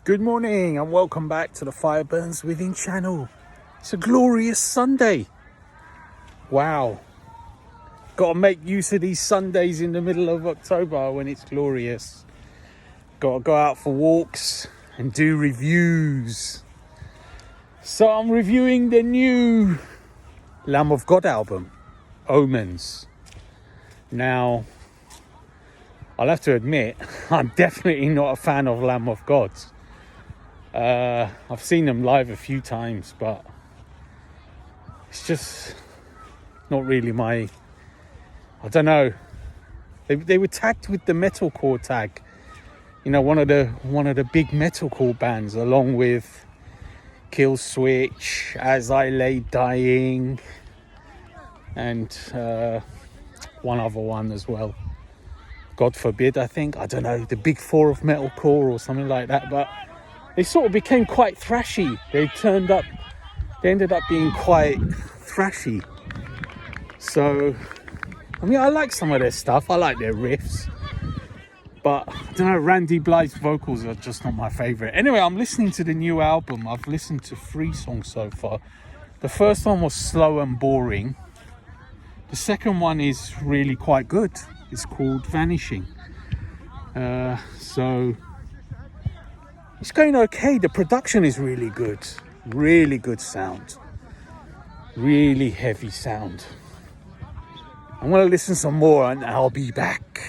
Good morning and welcome back to the Fire Burns Within channel. It's a glorious Sunday. Wow. Got to make use of these Sundays in the middle of October when it's glorious. Got to go out for walks and do reviews. So I'm reviewing the new Lamb of God album, Omens. Now, I'll have to admit, I'm definitely not a fan of Lamb of God. I've seen them live a few times, but it's just not really my, I don't know. They were tagged with the metalcore tag, you know, one of the big metalcore bands, along with Kill Switch, As I Lay Dying, and one other one as well. God forbid, I think. I don't know, the big four of metalcore or something like that, but they sort of became quite thrashy. They ended up being quite thrashy. So, I mean, I like some of their stuff. I like their riffs. But, I don't know, Randy Blythe's vocals are just not my favourite. Anyway, I'm listening to the new album. I've listened to 3 songs so far. The first one was slow and boring. The second one is really quite good. It's called Vanishing. So it's going okay. The production is really good. Really good sound. Really heavy sound. I'm going to listen some more and I'll be back.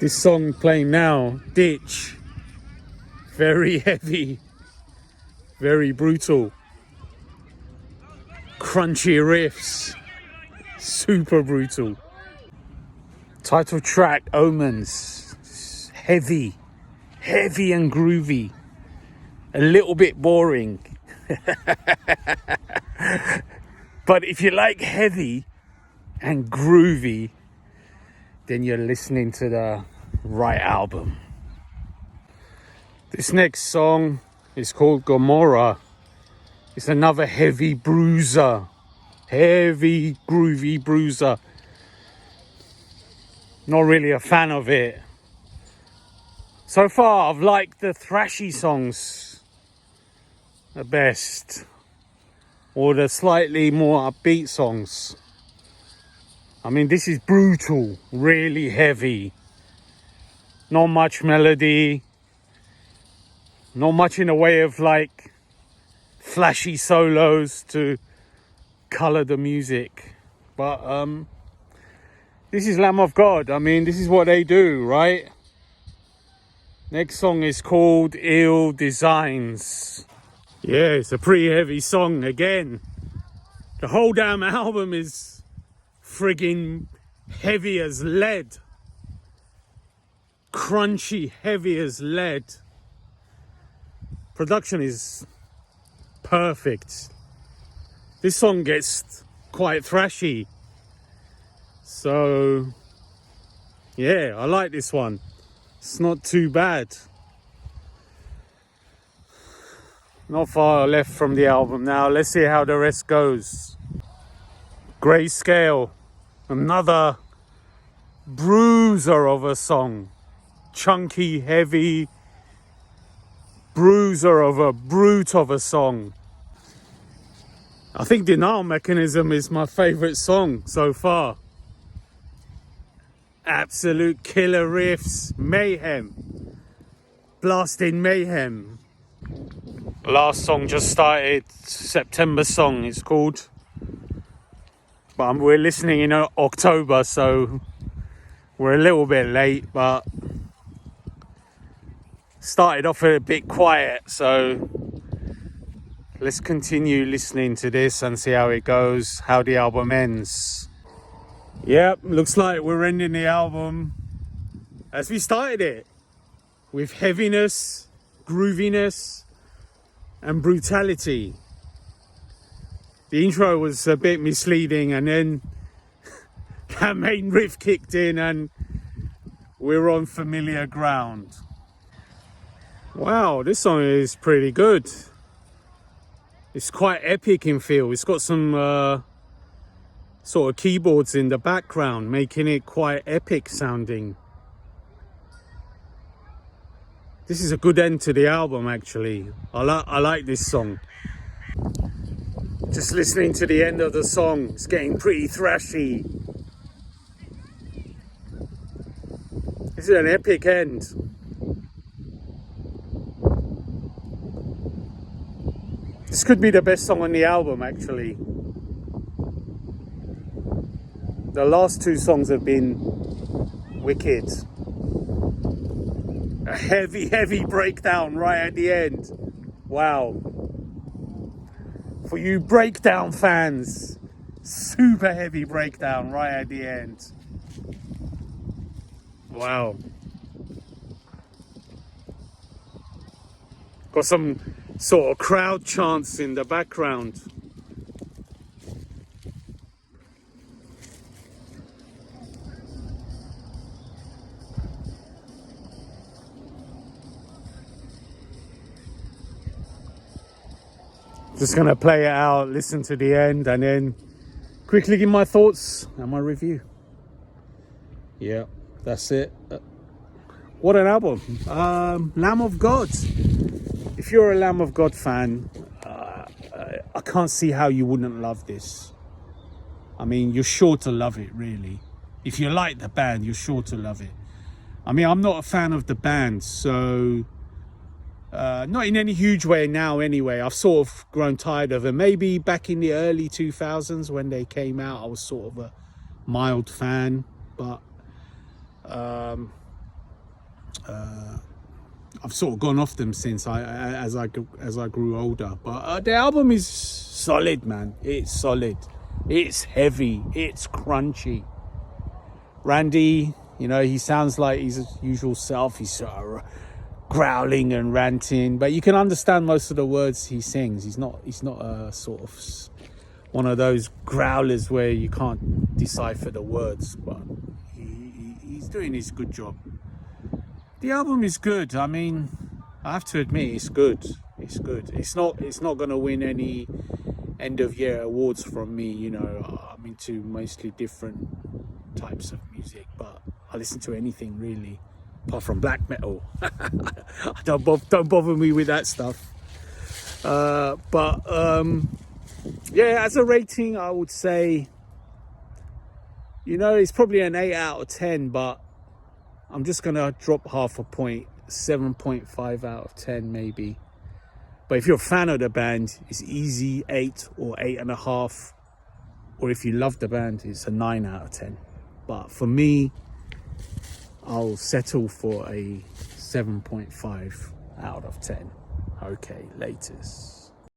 This song playing now, Ditch. Very heavy. Very brutal. Crunchy riffs. Super brutal. Title track, Omens. Heavy and groovy. A little bit boring. But if you like heavy and groovy, then you're listening to the right album. This next song is called Gomorrah. It's another heavy bruiser. Heavy, groovy bruiser. Not really a fan of it. So far, I've liked the thrashy songs the best, or the slightly more upbeat songs. I mean, this is brutal, really heavy. Not much melody, not much in the way of like flashy solos to colour the music. But this is Lamb of God. I mean, this is what they do, right? Next song is called Ill Designs. Yeah, it's a pretty heavy song again. The whole damn album is friggin' heavy as lead. Crunchy, heavy as lead. Production is perfect. This song gets quite thrashy. So, yeah, I like this one. It's not too bad. Not far left from the album now. Let's see how the rest goes. Grayscale. Another bruiser of a song. Chunky, heavy bruiser of a brute of a song. I think Denial Mechanism is my favourite song so far. Absolute killer riffs, mayhem, blasting mayhem. Last song just started, September song it's called. But we're listening in October, so we're a little bit late, but started off a bit quiet, so let's continue listening to this and see how it goes, how the album ends. Yep, looks like we're ending the album as we started it, with heaviness, grooviness, and brutality. The intro was a bit misleading, and then that main riff kicked in and we're on familiar ground. Wow, this song is pretty good. It's quite epic in feel. It's got some sort of keyboards in the background, making it quite epic sounding. This is a good end to the album, actually. I like this song. Just listening to the end of the song, it's getting pretty thrashy. This is an epic end. This could be the best song on the album, actually. The last two songs have been wicked. A heavy breakdown right at the end. Wow. For you breakdown fans, super heavy breakdown right at the end. Wow. Got some sort of crowd chants in the background. Just gonna play it out, listen to the end, and then quickly give my thoughts and my review. Yeah, that's it. What an album. Lamb of God. If you're a Lamb of God fan, I can't see how you wouldn't love this. I mean, you're sure to love it, really. If you like the band, you're sure to love it. I mean, I'm not a fan of the band, so not in any huge way now anyway. I've sort of grown tired of them. Maybe back in the early 2000s when they came out, I was sort of a mild fan, but I've sort of gone off them since as I grew older. But the album is solid, man. It's solid. It's heavy. It's crunchy. Randy, you know, he sounds like his usual self. He's sort of growling and ranting, but you can understand most of the words he sings. He's not a sort of one of those growlers where you can't decipher the words, but he's doing his good job. The album is good. I mean, I have to admit, it's good. It's good. It's not going to win any end of year awards from me. You know, I'm into mostly different types of music, but I listen to anything really, apart from black metal. Don't bother me with that stuff. Yeah, as a rating, I would say, you know, it's probably an 8 out of 10, but I'm just gonna drop half a point, 7.5 out of 10 maybe. But if you're a fan of the band, it's easy 8 or 8.5. Or if you love the band, it's a 9 out of 10. But for me, I'll settle for a 7.5 out of 10. Okay, latest.